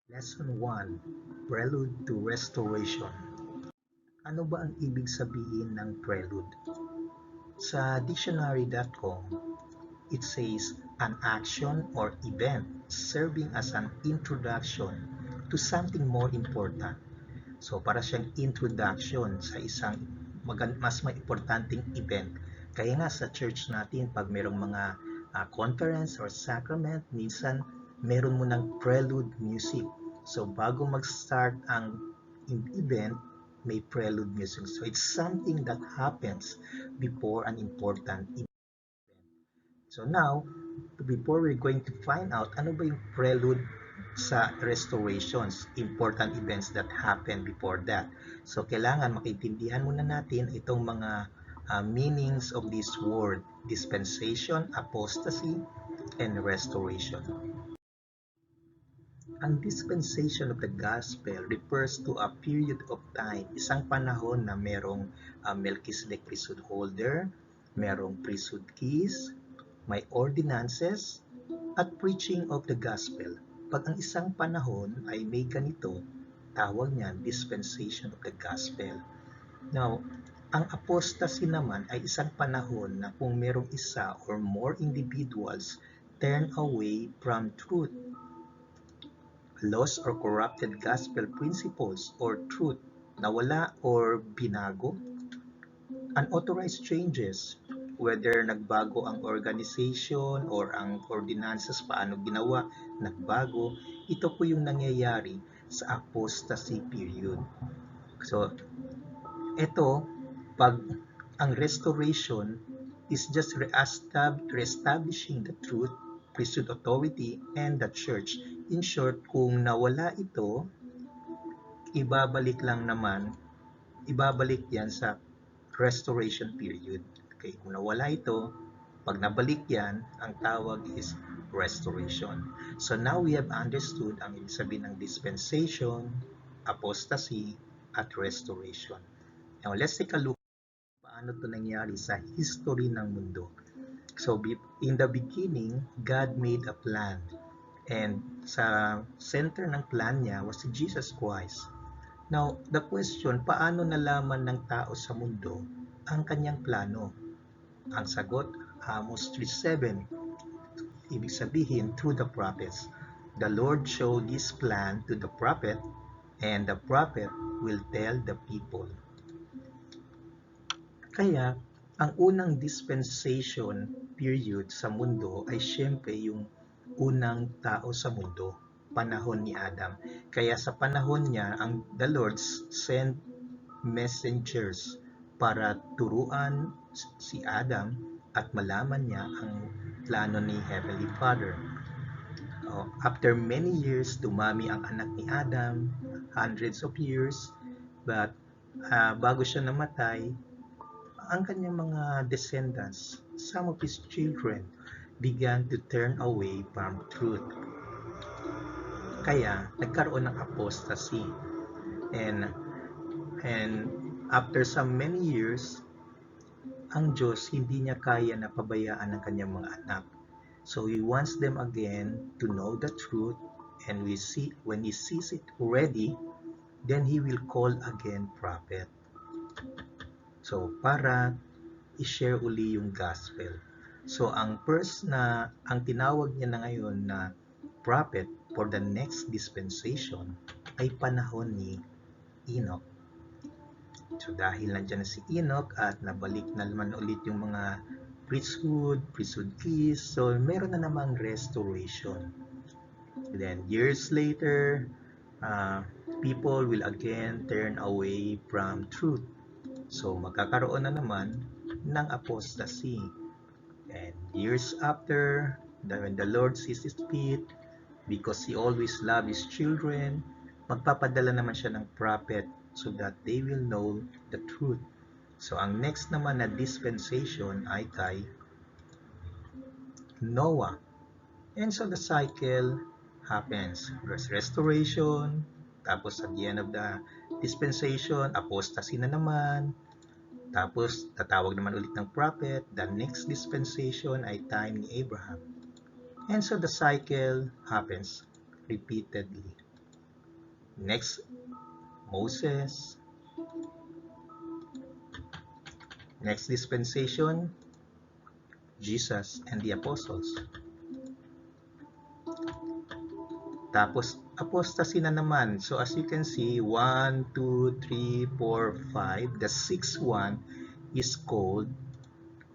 Lesson 1: Prelude to Restoration. Ano ba ang ibig sabihin ng prelude? Sa dictionary.com, it says an action or event serving as an introduction to something more important. So para siyang introduction sa isang mas may importanteng event. Kaya nga sa church natin, pag merong mga conference or sacrament, minsan meron mo ng prelude music. So bago mag-start ang event, may prelude music. So it's something that happens before an important event. So now, before we're going to find out ano ba yung prelude sa restorations, important events that happen before that. So kailangan makaintindihan muna natin itong mga meanings of this word: dispensation, apostasy, and restoration. Ang dispensation of the gospel refers to a period of time, isang panahon na merong Melchizedek priesthood holder, merong priesthood keys, may ordinances, at preaching of the gospel. Pag ang isang panahon ay may ganito, tawag niyan dispensation of the gospel. Now, ang apostasy naman ay isang panahon na kung merong isa or more individuals turn away from truth, lost or corrupted gospel principles or truth, nawala or binago, unauthorized changes, whether nagbago ang organization or ang ordinances, paano ginawa, nagbago, ito po yung nangyayari sa apostasy period. So, ito, pag ang restoration is just reestablishing the truth, priesthood authority, and the church. In short, kung nawala ito, ibabalik yan sa restoration period. Okay, kung nawala ito, pag nabalik yan, ang tawag is restoration. So now we have understood ang ibig sabihin ng dispensation, apostasy, at restoration. Now let's take a look paano ito nangyari sa history ng mundo. So in the beginning, God made a plan. And sa center ng plan niya was si Jesus Christ. Now, the question, paano nalaman ng tao sa mundo ang kanyang plano? Ang sagot, Amos 3:7. Ibig sabihin, through the prophets. The Lord showed this plan to the prophet, and the prophet will tell the people. Kaya, ang unang dispensation period sa mundo ay siyempre yung unang tao sa mundo, panahon ni Adam. Kaya sa panahon niya, the Lord sent messengers para turuan si Adam at malaman niya ang plano ni Heavenly Father. After many years, dumami ang anak ni Adam, hundreds of years, but bago siya namatay, ang kanyang mga descendants, some of his children, began to turn away from truth. Kaya, nagkaroon ng apostasy. And after some many years, ang Diyos hindi niya kaya na pabayaan ang kanyang mga anak. So He wants them again to know the truth, and when He sees it ready, then He will call again prophet. So, para i-share uli yung gospel. So, ang tinawag niya na ngayon na prophet for the next dispensation ay panahon ni Enoch. So, dahil nandiyan na si Enoch at nabalik na naman ulit yung mga priesthood keys, so meron na namang restoration. Then, years later, people will again turn away from truth. So, magkakaroon na naman ng apostasy. And years after, when the Lord sees His fit, because He always loves His children, magpapadala naman siya ng prophet so that they will know the truth. So, ang next naman na dispensation ay kay Noah. And so, the cycle happens. There's restoration, tapos at the end of the dispensation, apostasy na naman. Tapos, tatawag naman ulit ng prophet. The next dispensation ay time ni Abraham. And so, the cycle happens repeatedly. Next, Moses. Next dispensation, Jesus and the apostles. Tapos, apostasy na naman. So, as you can see, 1, 2, 3, 4, 5. The sixth one is called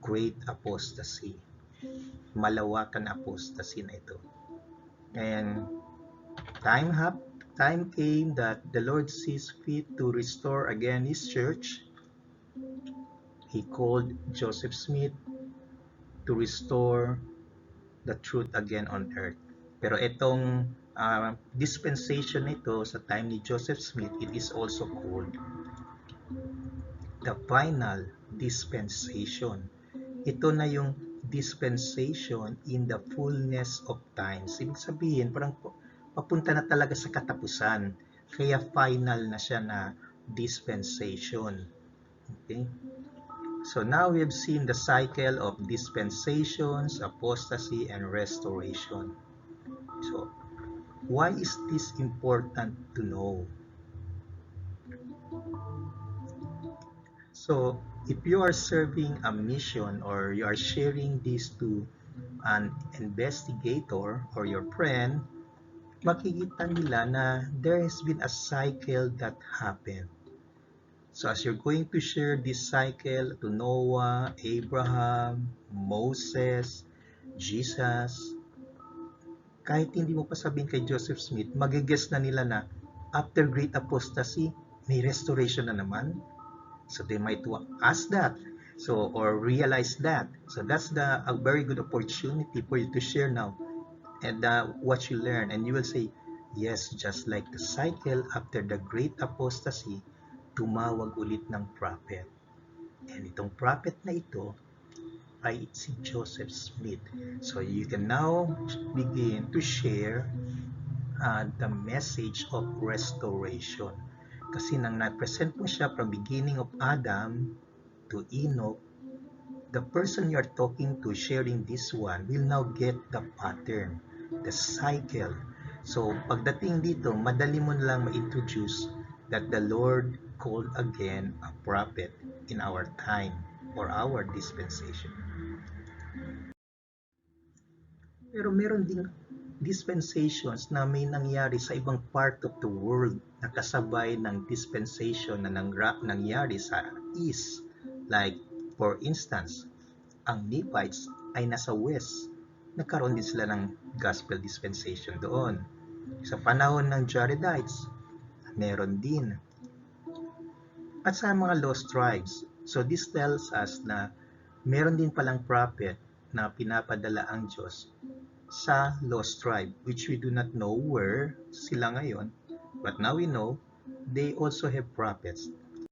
Great Apostasy. Malawakan apostasy na ito. And time came that the Lord sees fit to restore again His church. He called Joseph Smith to restore the truth again on earth. Pero itong dispensation nito sa time ni Joseph Smith, it is also called the final dispensation. Ito na yung dispensation in the fullness of times. Ibig sabihin, parang papunta na talaga sa katapusan. Kaya final na siya na dispensation. Okay? So now we have seen the cycle of dispensations, apostasy, and restoration. So, why is this important to know? So, if you are serving a mission or you are sharing this to an investigator or your friend, makikita nila na there has been a cycle that happened. So as you're going to share this cycle to Noah, Abraham, Moses, Jesus, kahit hindi mo pa sabihin kay Joseph Smith, magigess na nila na after great apostasy, may restoration na naman. So they might ask that. So, or realize that. So that's a very good opportunity for you to share now and what you learn. And you will say, yes, just like the cycle after the great apostasy, tumawag ulit ng prophet. And itong prophet na ito ay si Joseph Smith. So you can now begin to share the message of restoration. Kasi nang na-present mo siya from beginning of Adam to Enoch, the person you're talking to sharing this one will now get the pattern, the cycle. So pagdating dito, madali mo lang ma-introduce that the Lord called again a prophet in our time or our dispensation. Pero meron ding dispensations na may nangyari sa ibang part of the world na kasabay ng dispensation na nangyari sa East. Like, for instance, ang Nephites ay nasa West. Nagkaroon din sila ng gospel dispensation doon. Sa panahon ng Jaredites, meron din. At sa mga lost tribes. So this tells us na meron din palang prophet na pinapadala ang Diyos sa lost tribe, which we do not know where sila ngayon, but now we know they also have prophets.